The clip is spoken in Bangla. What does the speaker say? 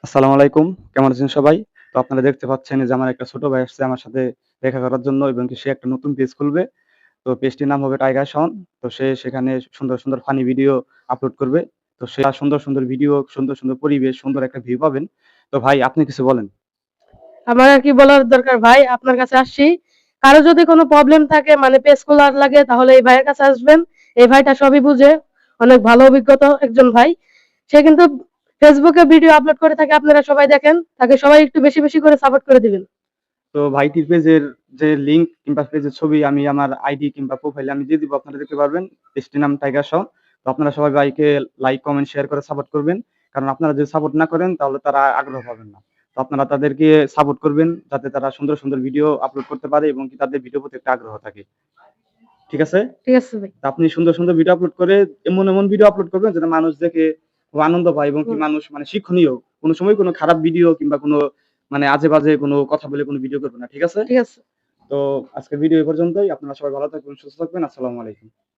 আসসালামু আলাইকুম। কেমন আছেন সবাই? তো আপনারা দেখতে পাচ্ছেন যে আমার একটা ছোট ভাই আসছে আমার সাথে দেখা করার জন্য এবং সে একটা নতুন পেজ খুলবে। তো পেজটির নাম হবে টাইগার শাওন। তো সে সেখানে সুন্দর, সুন্দর ফানি ভিডিও আপলোড করবে। তো সে সুন্দর, সুন্দর ভিডিও, সুন্দর, সুন্দর পরিবেশ, সুন্দর একটা ভিউ পাবেন। তো ভাই আপনি কিছু বলেন। আমার আর কি বলার দরকার ভাই, আপনার কাছে আসছি। কারো যদি কোনো প্রবলেম থাকে মানে পেজ খোলার লাগে তাহলে এই ভাইয়ের কাছে আসবেন। এই ভাইটা সবই বুঝে, অনেক ভালো অভিজ্ঞতা একজন ভাই। সে কিন্তু ফেসবুকে ভিডিও আপলোড করে থাকে, আপনারা সবাই দেখেন, তাকে সবাই একটু বেশি বেশি করে সাপোর্ট করে দিবেন। তো ভাইটির পেজের যে লিঙ্ক কিংবা পেজের ছবি আমি আমার আইডি কিংবা প্রোফাইলে আমি দিয়ে দিব, আপনারা দেখতে পারবেন। পেজটির নাম টাইগার শাওন। তো আপনারা সবাই ভাইকে লাইক, কমেন্ট, শেয়ার করে সাপোর্ট করবেন। কারণ আপনারা যদি সাপোর্ট না করেন তাহলে তারা আগ্রহ পাবেন না। তো আপনারা তাদেরকে সাপোর্ট করবেন যাতে তারা সুন্দর, সুন্দর ভিডিও আপলোড করতে পারে এবং কি তাদের ভিডিও প্রতি একটা আগ্রহ থাকে। ঠিক আছে? ঠিক আছে ভাই। তো আপনি সুন্দর, সুন্দর ভিডিও আপলোড করে এমন, এমন ভিডিও আপলোড করবেন যাতে মানুষ দেখে খুব আনন্দ পায় এবং কি হুম। মানুষ মানে শিক্ষণীয়। কোন সময় কোন খারাপ ভিডিও কিংবা কোন মানে আজে-বাজে কোন কথা বলে কোন ভিডিও করবেন না। ঠিক আছে? ঠিক আছে। তো আজকের ভিডিও এ পর্যন্তই। আপনারা সবাই ভালো থাকবেন, সুস্থ থাকবেন। আসসালামু আলাইকুম।